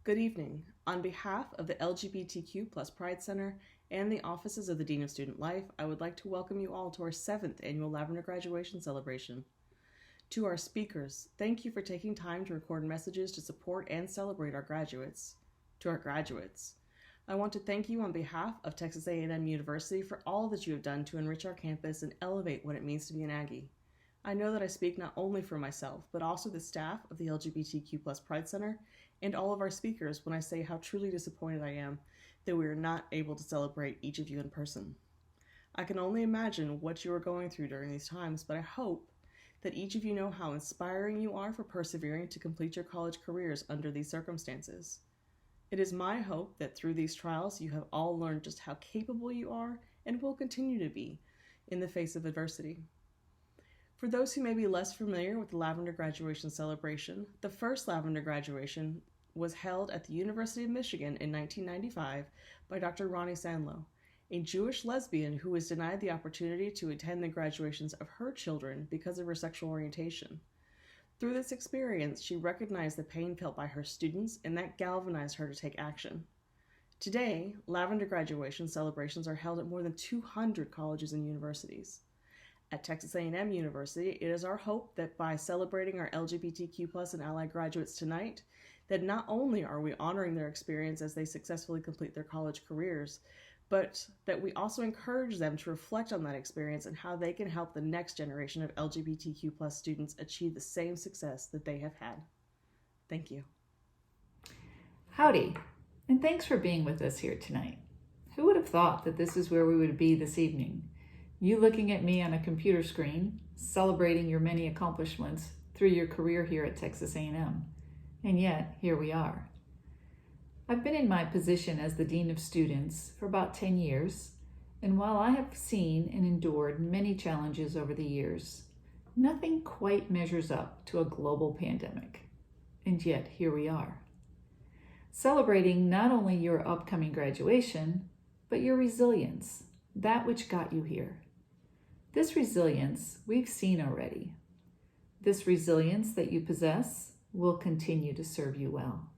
Good evening. On behalf of the LGBTQ Pride Center and the offices of the Dean of Student Life, I would like to welcome you all to our 7th annual Lavender Graduation Celebration. To our speakers, thank you for taking time to record messages to support and celebrate our graduates. To our graduates, I want to thank you on behalf of Texas A&M University for all that you have done to enrich our campus and elevate what it means to be an Aggie. I know that I speak not only for myself, but also the staff of the LGBTQ Pride Center and all of our speakers when I say how truly disappointed I am that we are not able to celebrate each of you in person. I can only imagine what you are going through during these times, but I hope that each of you know how inspiring you are for persevering to complete your college careers under these circumstances. It is my hope that through these trials you have all learned just how capable you are and will continue to be in the face of adversity. For those who may be less familiar with the Lavender Graduation Celebration, the first Lavender Graduation was held at the University of Michigan in 1995 by Dr. Ronni Sanlo, a Jewish lesbian who was denied the opportunity to attend the graduations of her children because of her sexual orientation. Through this experience, she recognized the pain felt by her students, and that galvanized her to take action. Today, Lavender Graduation celebrations are held at more than 200 colleges and universities. At Texas A&M University, it is our hope that by celebrating our LGBTQ+ and allied graduates tonight, that not only are we honoring their experience as they successfully complete their college careers, but that we also encourage them to reflect on that experience and how they can help the next generation of LGBTQ+ students achieve the same success that they have had. Thank you. Howdy, and thanks for being with us here tonight. Who would have thought that this is where we would be this evening? You looking at me on a computer screen, celebrating your many accomplishments through your career here at Texas A&M. And yet, here we are. I've been in my position as the Dean of Students for about 10 years, and while I have seen and endured many challenges over the years, nothing quite measures up to a global pandemic. And yet, here we are. Celebrating not only your upcoming graduation, but your resilience, that which got you here. This resilience we've seen already. This resilience that you possess will continue to serve you well.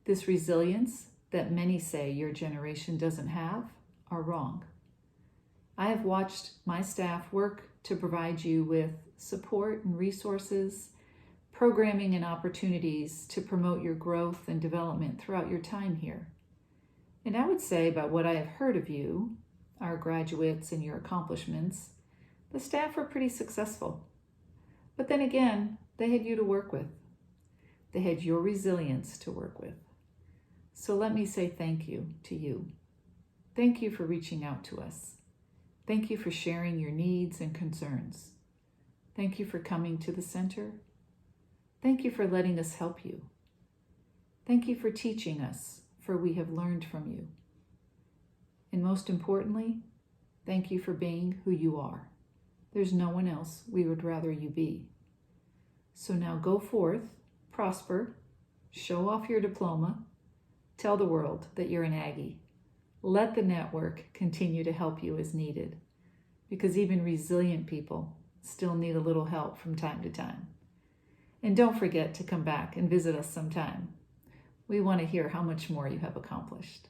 This resilience that many say your generation doesn't have are wrong. I have watched my staff work to provide you with support and resources, programming and opportunities to promote your growth and development throughout your time here. And I would say, by what I have heard of you, our graduates and your accomplishments, the staff were pretty successful. But then again, they had you to work with. They had your resilience to work with. So let me say thank you to you. Thank you for reaching out to us. Thank you for sharing your needs and concerns. Thank you for coming to the center. Thank you for letting us help you. Thank you for teaching us, for we have learned from you. And most importantly, thank you for being who you are. There's no one else we would rather you be. So now go forth, prosper, show off your diploma, tell the world that you're an Aggie. Let the network continue to help you as needed, because even resilient people still need a little help from time to time. And don't forget to come back and visit us sometime. We want to hear how much more you have accomplished.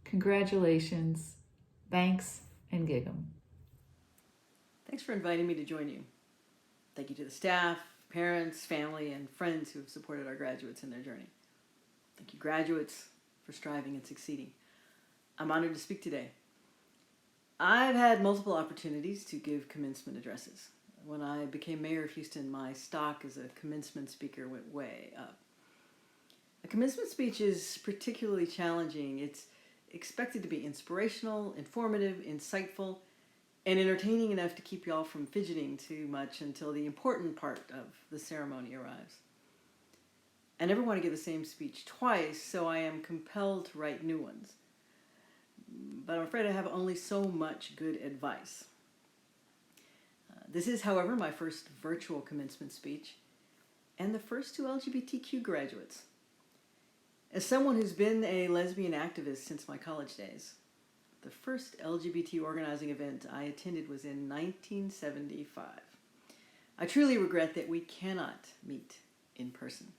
Congratulations, thanks, and gig 'em. Thanks for inviting me to join you. Thank you to the staff, parents, family, and friends who have supported our graduates in their journey. Thank you, graduates, for striving and succeeding. I'm honored to speak today. I've had multiple opportunities to give commencement addresses. When I became mayor of Houston, my stock as a commencement speaker went way up. A commencement speech is particularly challenging. It's expected to be inspirational, informative, insightful, and entertaining enough to keep y'all from fidgeting too much until the important part of the ceremony arrives. I never want to give the same speech twice, so I am compelled to write new ones. But I'm afraid I have only so much good advice. This is, however, my first virtual commencement speech, and the first to LGBTQ graduates. As someone who's been a lesbian activist since my college days, the first LGBT organizing event I attended was in 1975. I truly regret that we cannot meet in person.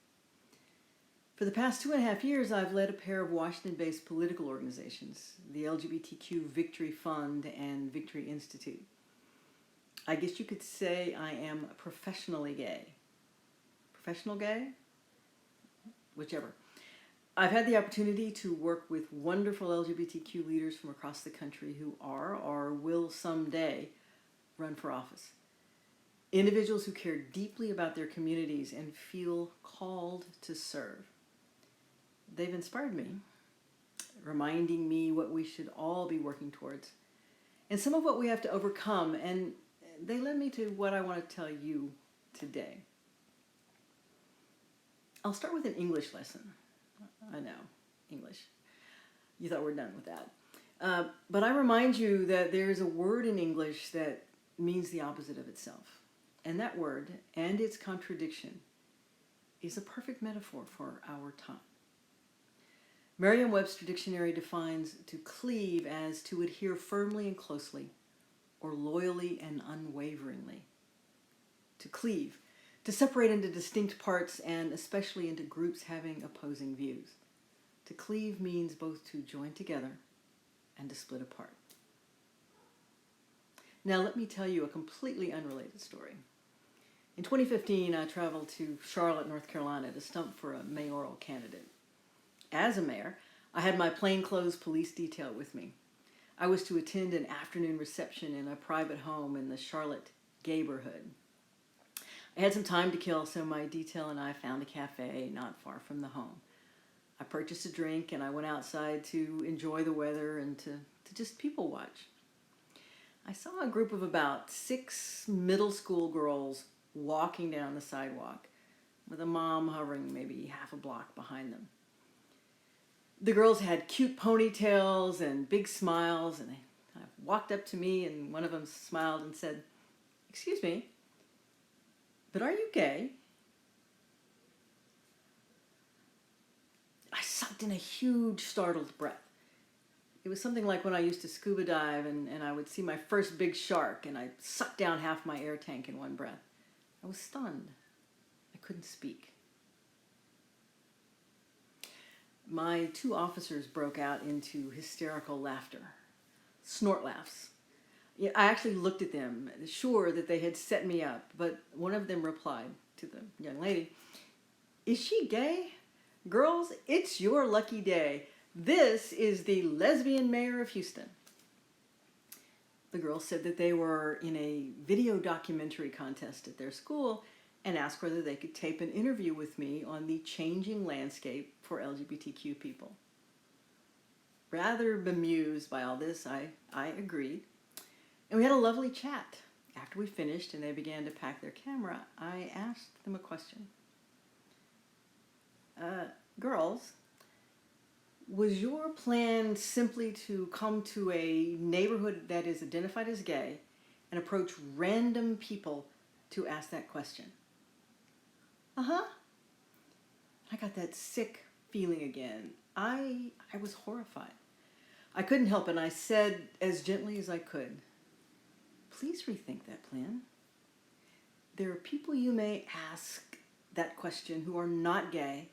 For the past 2.5 years, I've led a pair of Washington-based political organizations, the LGBTQ Victory Fund and Victory Institute. I guess you could say I am professionally gay. Professional gay? Whichever. I've had the opportunity to work with wonderful LGBTQ leaders from across the country who are or will someday run for office. Individuals who care deeply about their communities and feel called to serve. They've inspired me, reminding me what we should all be working towards and some of what we have to overcome, and they led me to what I want to tell you today. I'll start with an English lesson. I know, English. You thought we're done with that. But I remind you that there is a word in English that means the opposite of itself. And that word, and its contradiction, is a perfect metaphor for our time. Merriam-Webster Dictionary defines to cleave as to adhere firmly and closely, or loyally and unwaveringly. To cleave, to separate into distinct parts and especially into groups having opposing views. To cleave means both to join together and to split apart. Now let me tell you a completely unrelated story. In 2015, I traveled to Charlotte, North Carolina to stump for a mayoral candidate. As a mayor, I had my plainclothes police detail with me. I was to attend an afternoon reception in a private home in the Charlotte neighborhood. I had some time to kill, so my detail and I found a cafe not far from the home. I purchased a drink and I went outside to enjoy the weather and to just people watch. I saw a group of about 6 middle school girls walking down the sidewalk with a mom hovering maybe half a block behind them. The girls had cute ponytails and big smiles, and they kind of walked up to me, and one of them smiled and said, "Excuse me, but are you gay?" I sucked in a huge startled breath. It was something like when I used to scuba dive and I would see my first big shark and I sucked down half my air tank in one breath. I was stunned. I couldn't speak. My 2 officers broke out into hysterical laughter, snort laughs. I actually looked at them, sure that they had set me up, but one of them replied to the young lady, "Is she gay? Girls, it's your lucky day. This is the lesbian mayor of Houston." The girls said that they were in a video documentary contest at their school and asked whether they could tape an interview with me on the changing landscape for LGBTQ people. Rather bemused by all this, I agreed. And we had a lovely chat. After we finished and they began to pack their camera, I asked them a question. Girls, was your plan simply to come to a neighborhood that is identified as gay and approach random people to ask that question? Uh-huh. I got that sick feeling again. I was horrified. I couldn't help it, and I said as gently as I could, "Please rethink that plan. There are people you may ask that question who are not gay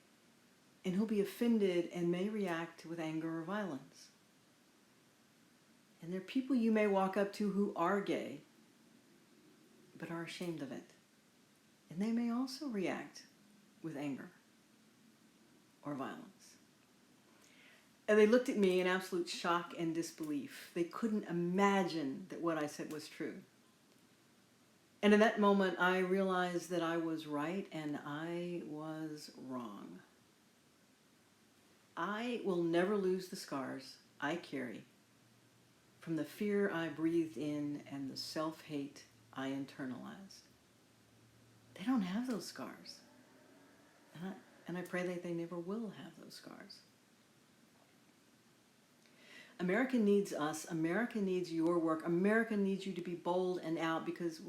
and who'll be offended and may react with anger or violence. And there are people you may walk up to who are gay but are ashamed of it. And they may also react with anger or violence." And they looked at me in absolute shock and disbelief. They couldn't imagine that what I said was true. And in that moment, I realized that I was right and I was wrong. I will never lose the scars I carry from the fear I breathed in and the self-hate I internalized. They don't have those scars. And I pray that they never will have those scars. America needs us. America needs your work. America needs you to be bold and out, because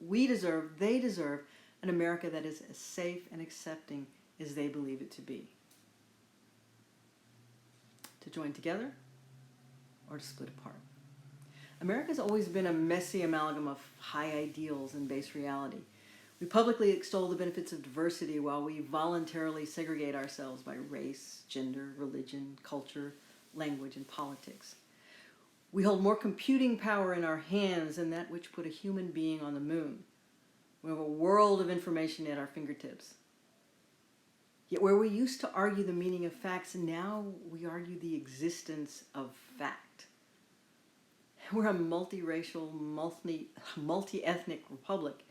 they deserve an America that is as safe and accepting as they believe it to be. To join together or to split apart. America's always been a messy amalgam of high ideals and base reality. We publicly extol the benefits of diversity while we voluntarily segregate ourselves by race, gender, religion, culture, language, and politics. We hold more computing power in our hands than that which put a human being on the moon. We have a world of information at our fingertips. Yet where we used to argue the meaning of facts, now we argue the existence of fact. We're a multiracial, multi-ethnic republic.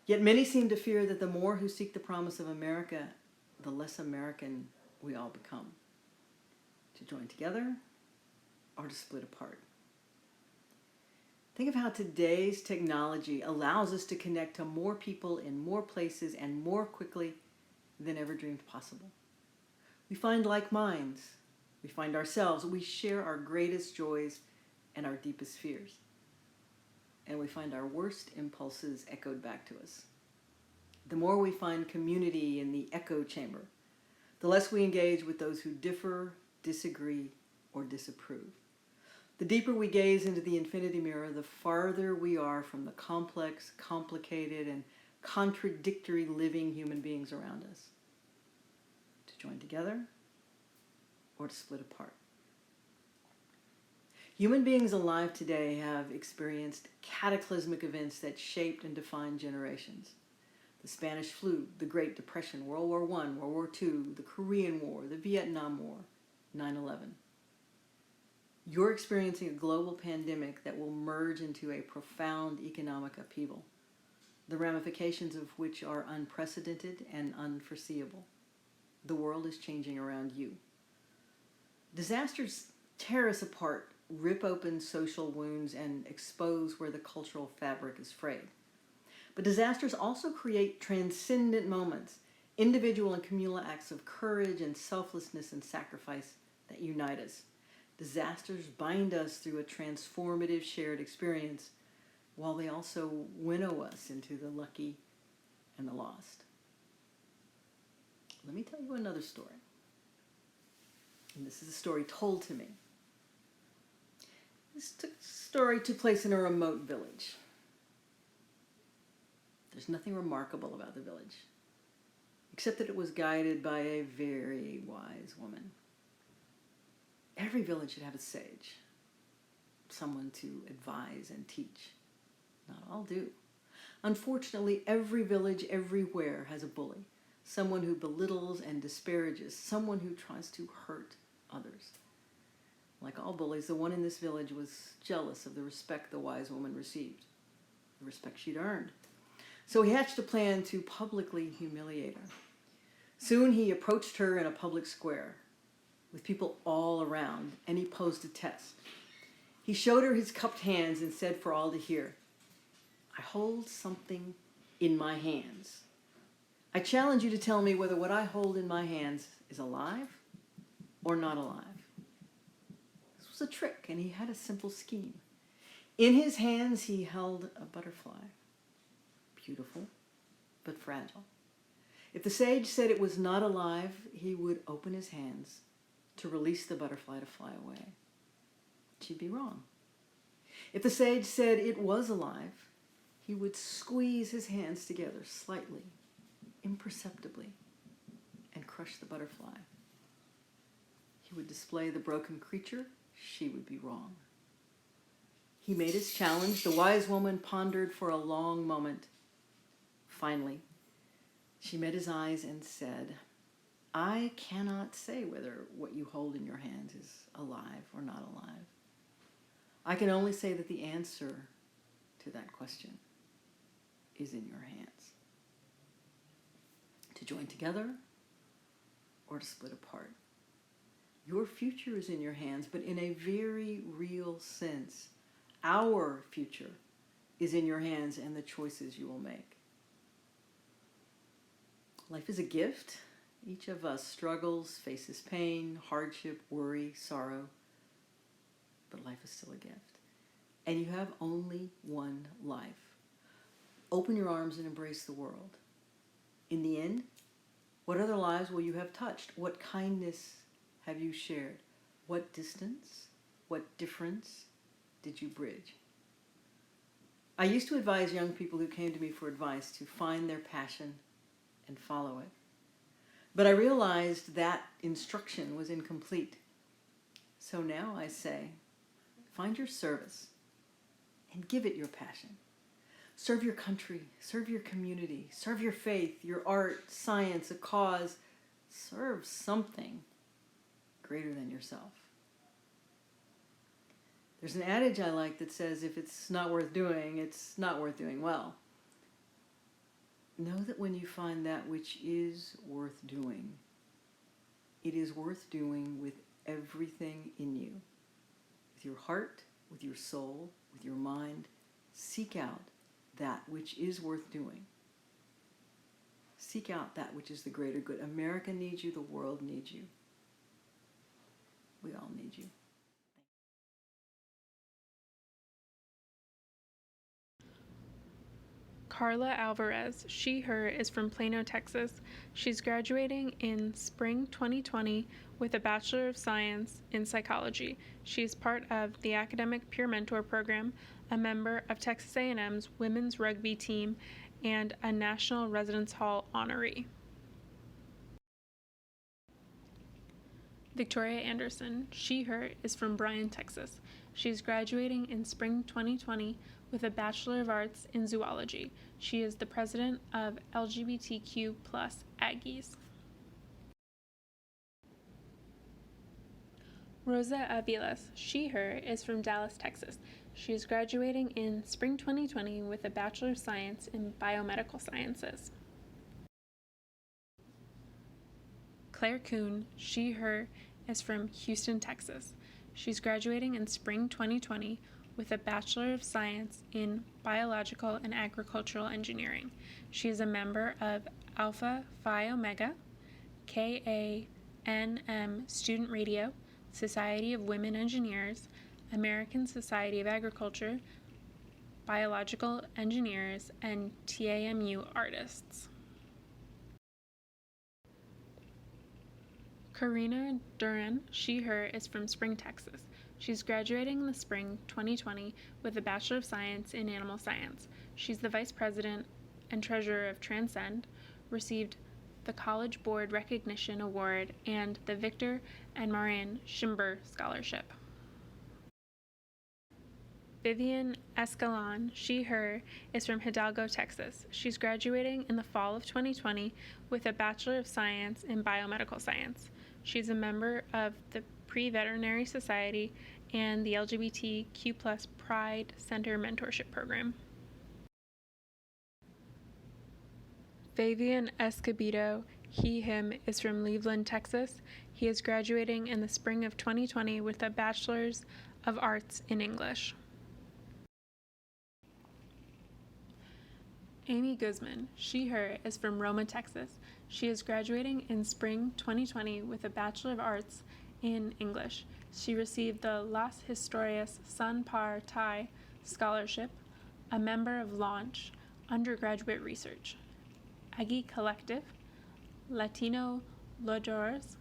Yet many seem to fear that the more who seek the promise of America, the less American we all become. To join together or to split apart. Think of how today's technology allows us to connect to more people in more places and more quickly than ever dreamed possible. We find like minds. We find ourselves. We share our greatest joys and our deepest fears. And we find our worst impulses echoed back to us. The more we find community in the echo chamber, the less we engage with those who differ, disagree, or disapprove. The deeper we gaze into the infinity mirror, the farther we are from the complex, complicated, and contradictory living human beings around us. To join together or to split apart. Human beings alive today have experienced cataclysmic events that shaped and defined generations. The Spanish flu, the Great Depression, World War I, World War II, the Korean War, the Vietnam War, 9/11. You're experiencing a global pandemic that will merge into a profound economic upheaval, the ramifications of which are unprecedented and unforeseeable. The world is changing around you. Disasters tear us apart, rip open social wounds, and expose where the cultural fabric is frayed. But disasters also create transcendent moments, individual and communal acts of courage and selflessness and sacrifice that unite us. Disasters bind us through a transformative shared experience, while they also winnow us into the lucky and the lost. Let me tell you another story. And this is a story told to me. This story took place in a remote village. There's nothing remarkable about the village, except that it was guided by a very wise woman. Every village should have a sage, someone to advise and teach. Not all do. Unfortunately, every village everywhere has a bully, someone who belittles and disparages, someone who tries to hurt others. Like all bullies, the one in this village was jealous of the respect the wise woman received, the respect she'd earned. So he hatched a plan to publicly humiliate her. Soon he approached her in a public square with people all around, and he posed a test. He showed her his cupped hands and said for all to hear, "I hold something in my hands. I challenge you to tell me whether what I hold in my hands is alive or not alive." This was a trick, and he had a simple scheme. In his hands he held a butterfly, beautiful but fragile. If the sage said it was not alive, he would open his hands to release the butterfly to fly away. She'd be wrong. If the sage said it was alive, he would squeeze his hands together slightly, imperceptibly, and crush the butterfly. He would display the broken creature. She would be wrong. He made his challenge. The wise woman pondered for a long moment. Finally, she met his eyes and said, "I cannot say whether what you hold in your hands is alive or not alive. I can only say that the answer to that question is in your hands. To join together or to split apart. Your future is in your hands, but in a very real sense, our future is in your hands and the choices you will make." Life is a gift. Each of us struggles, faces pain, hardship, worry, sorrow, but life is still a gift. And you have only one life. Open your arms and embrace the world. In the end, what other lives will you have touched? What kindness have you shared? What distance, what difference did you bridge? I used to advise young people who came to me for advice to find their passion and follow it. But I realized that instruction was incomplete. So now I say, find your service and give it your passion. Serve your country, serve your community, serve your faith, your art, science, a cause. Serve something greater than yourself. There's an adage I like that says, if it's not worth doing, it's not worth doing well. Know that when you find that which is worth doing, it is worth doing with everything in you. With your heart, with your soul, with your mind. Seek out that which is worth doing. Seek out that which is the greater good. America needs you. The world needs you. We all need you. Karla Alvarez, she, her, is from Plano, Texas. She's graduating in spring 2020 with a Bachelor of Science in Psychology. She's part of the Academic Peer Mentor Program, a member of Texas A&M's women's rugby team, and a National Residence Hall honoree. Victoria Anderson, she, her, is from Bryan, Texas. She's graduating in spring 2020 with a Bachelor of Arts in Zoology. She is the president of LGBTQ plus Aggies. Rosa Aviles, she, her, is from Dallas, Texas. She is graduating in spring 2020 with a Bachelor of Science in Biomedical Sciences. Claire Kuhn, she, her, is from Houston, Texas. She's graduating in spring 2020 with a Bachelor of Science in Biological and Agricultural Engineering. She is a member of Alpha Phi Omega, KANM Student Radio, Society of Women Engineers, American Society of Agriculture, Biological Engineers, and TAMU Artists. Karina Duran, she, her, is from Spring, Texas. She's graduating in the spring 2020 with a Bachelor of Science in Animal Science. She's the Vice President and Treasurer of Transcend, received the College Board Recognition Award and the Victor and Marian Schimber Scholarship. Vivian Escalon, she, her, is from Hidalgo, Texas. She's graduating in the fall of 2020 with a Bachelor of Science in Biomedical Science. She's a member of the Pre-Veterinary Society and the LGBTQ plus Pride Center Mentorship Program. Fabian Escobedo, he, him, is from Cleveland, Texas. He is graduating in the spring of 2020 with a Bachelor's of Arts in English. Amy Guzman, she, her, is from Roma, Texas. She is graduating in spring 2020 with a Bachelor of Arts in English. She received the Las Historias San Par Thai Scholarship, a member of Launch Undergraduate Research, Aggie Collective, Latino Lodores,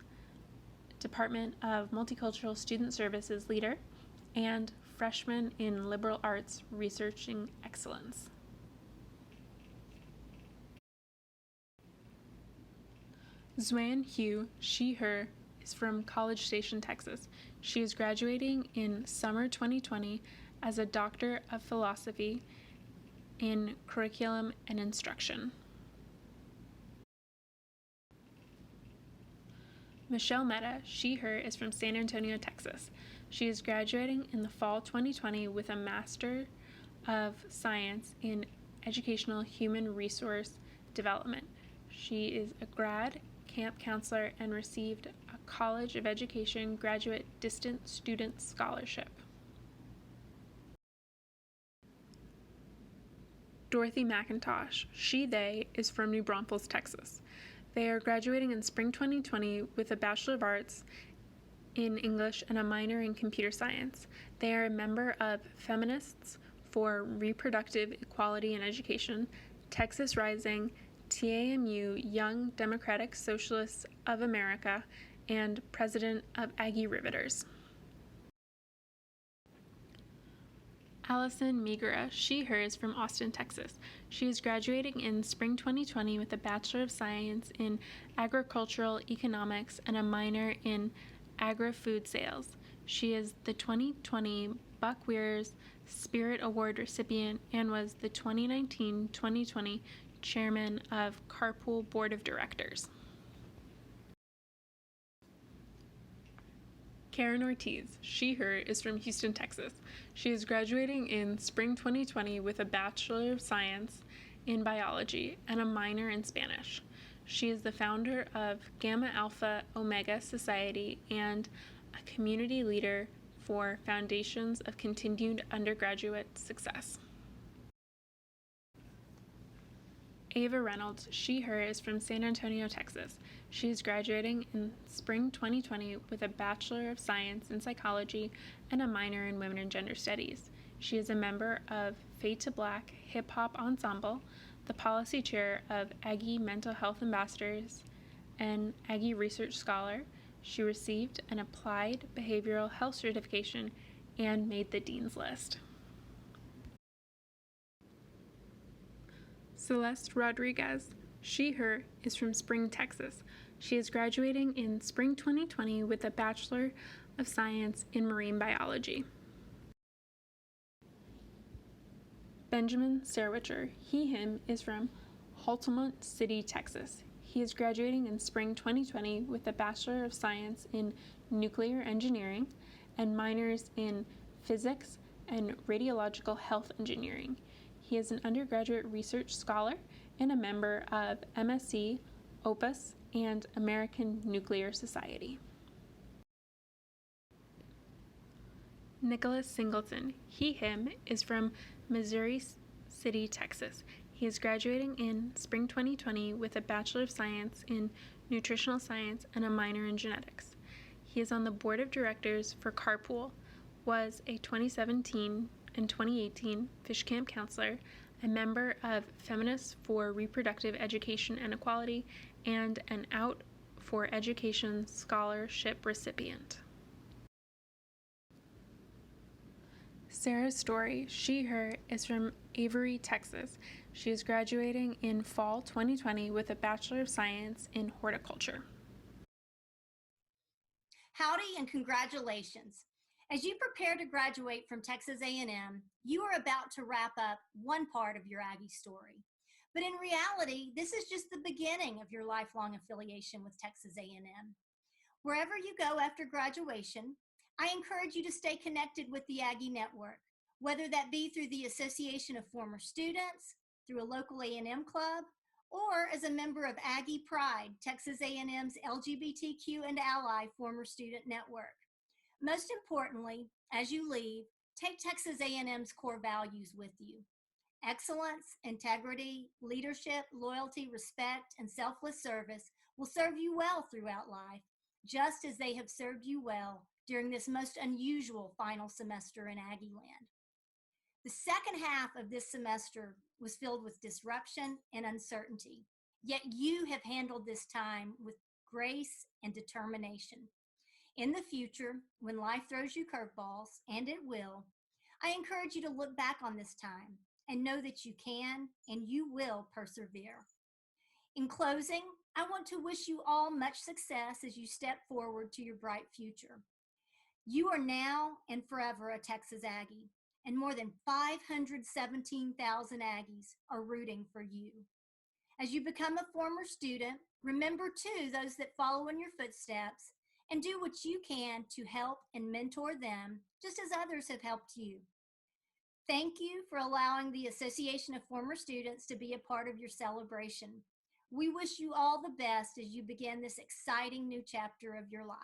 Department of Multicultural Student Services Leader, and Freshman in Liberal Arts Researching Excellence. Xuan Hugh, she, her, is from College Station, Texas. She is graduating in summer 2020 as a Doctor of Philosophy in Curriculum and Instruction. Michelle Mehta, she, her, is from San Antonio, Texas. She is graduating in the fall 2020 with a Master of Science in Educational Human Resource Development. She is a grad camp counselor and received a College of Education Graduate Distant Student Scholarship. Dorothy Mcintosh, she, they, is from New Braunfels, Texas. They are graduating in spring 2020 with a Bachelor of Arts in English and a minor in Computer Science. They are a member of Feminists for Reproductive Equality in Education, Texas Rising, TAMU Young Democratic Socialists of America, and president of Aggie Riveters. Allison Migura, she, her, is from Austin, Texas. She is graduating in spring 2020 with a Bachelor of Science in Agricultural Economics and a minor in Agri-Food Sales. She is the 2020 Buck Weir's Spirit Award recipient and was the 2019-2020 chairman of Carpool Board of Directors. Karen Ortiz, she, her, is from Houston, Texas. She is graduating in spring 2020 with a Bachelor of Science in Biology and a minor in Spanish. She is the founder of Gamma Alpha Omega Society and a community leader for Foundations of Continued Undergraduate Success. Ava Reynolds, she, her, is from San Antonio, Texas. She is graduating in spring 2020 with a Bachelor of Science in Psychology and a minor in Women and Gender Studies. She is a member of Fade to Black Hip Hop Ensemble, the policy chair of Aggie Mental Health Ambassadors, and Aggie Research Scholar. She received an Applied Behavioral Health Certification and made the Dean's List. Celeste Rodriguez, she, her, is from Spring, Texas. She is graduating in spring 2020 with a Bachelor of Science in Marine Biology. Benjamin Serwitcher, he, him, is from Altamont City, Texas. He is graduating in spring 2020 with a Bachelor of Science in Nuclear Engineering and minors in Physics and Radiological Health Engineering. He is an undergraduate research scholar and a member of MSc, Opus, and American Nuclear Society. Nicholas Singleton, he, him, is from Missouri City, Texas. He is graduating in spring 2020 with a Bachelor of Science in Nutritional Science and a minor in Genetics. He is on the board of directors for Carpool, was a 2017 and 2018 Fish Camp counselor, a member of Feminists for Reproductive Education and Equality, and an Out for Education scholarship recipient. Sarah Story, she, her, is from Avery, Texas. She is graduating in fall 2020 with a Bachelor of Science in Horticulture. Howdy and congratulations. As you prepare to graduate from Texas A&M, you are about to wrap up one part of your Aggie story. But in reality, this is just the beginning of your lifelong affiliation with Texas A&M. Wherever you go after graduation, I encourage you to stay connected with the Aggie Network, whether that be through the Association of Former Students, through a local A&M club, or as a member of Aggie Pride, Texas A&M's LGBTQ and Ally Former Student Network. Most importantly, as you leave, take Texas A&M's core values with you. Excellence, integrity, leadership, loyalty, respect, and selfless service will serve you well throughout life, just as they have served you well during this most unusual final semester in Aggieland. The second half of this semester was filled with disruption and uncertainty, yet you have handled this time with grace and determination. In the future, when life throws you curveballs, and it will, I encourage you to look back on this time and know that you can and you will persevere. In closing, I want to wish you all much success as you step forward to your bright future. You are now and forever a Texas Aggie, and more than 517,000 Aggies are rooting for you. As you become a former student, remember too those that follow in your footsteps and do what you can to help and mentor them, just as others have helped you. Thank you for allowing the Association of Former Students to be a part of your celebration. We wish you all the best as you begin this exciting new chapter of your life.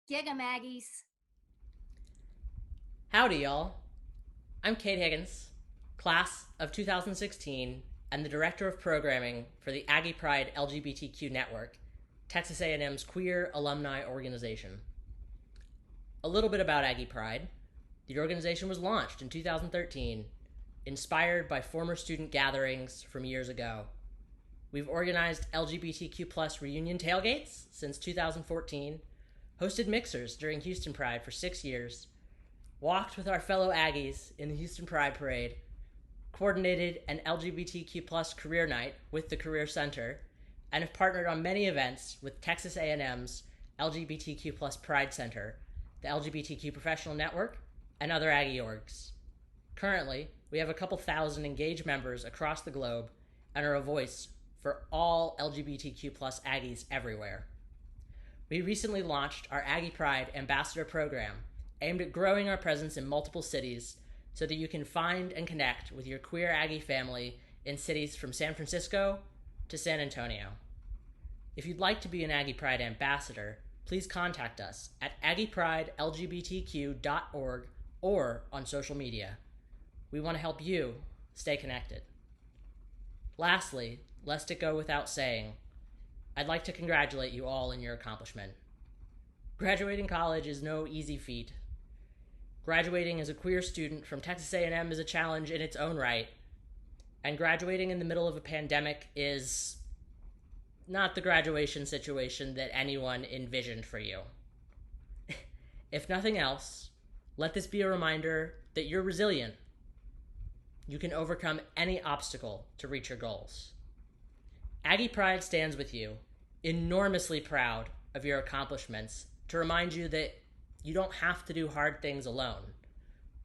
Gig 'em, Aggies. Howdy, y'all. I'm Kate Higgins, class of 2016, and the Director of Programming for the Aggie Pride LGBTQ Network, Texas A&M's queer alumni organization. A little bit about Aggie Pride. The organization was launched in 2013, inspired by former student gatherings from years ago. We've organized LGBTQ+ reunion tailgates since 2014, hosted mixers during Houston Pride for 6 years, walked with our fellow Aggies in the Houston Pride Parade, coordinated an LGBTQ plus career night with the Career Center, and have partnered on many events with Texas A&M's LGBTQ plus Pride Center, the LGBTQ Professional Network, and other Aggie orgs. Currently, we have a couple thousand engaged members across the globe and are a voice for all LGBTQ plus Aggies everywhere. We recently launched our Aggie Pride Ambassador Program, aimed at growing our presence in multiple cities so that you can find and connect with your queer Aggie family in cities from San Francisco to San Antonio. If you'd like to be an Aggie Pride Ambassador, please contact us at aggiepridelgbtq.org or on social media. We want to help you stay connected. Lastly, lest it go without saying, I'd like to congratulate you all in your accomplishment. Graduating college is no easy feat. Graduating as a queer student from Texas A&M is a challenge in its own right, and graduating in the middle of a pandemic is not the graduation situation that anyone envisioned for you. If nothing else, let this be a reminder that you're resilient. You can overcome any obstacle to reach your goals. Aggie Pride stands with you, enormously proud of your accomplishments, to remind you that you don't have to do hard things alone.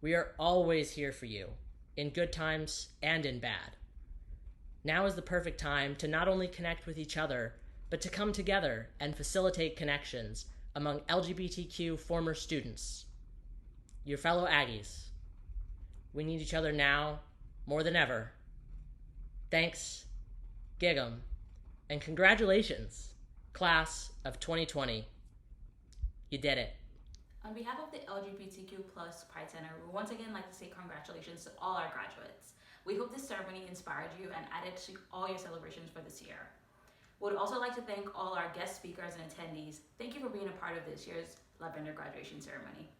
We are always here for you, in good times and in bad. Now is the perfect time to not only connect with each other, but to come together and facilitate connections among LGBTQ former students, your fellow Aggies. We need each other now more than ever. Thanks, gig 'em, and congratulations, class of 2020. You did it. On behalf of the LGBTQ plus Pride Center, we once again like to say congratulations to all our graduates. We hope this ceremony inspired you and added to all your celebrations for this year. We would also like to thank all our guest speakers and attendees. Thank you for being a part of this year's Lavender Graduation Ceremony.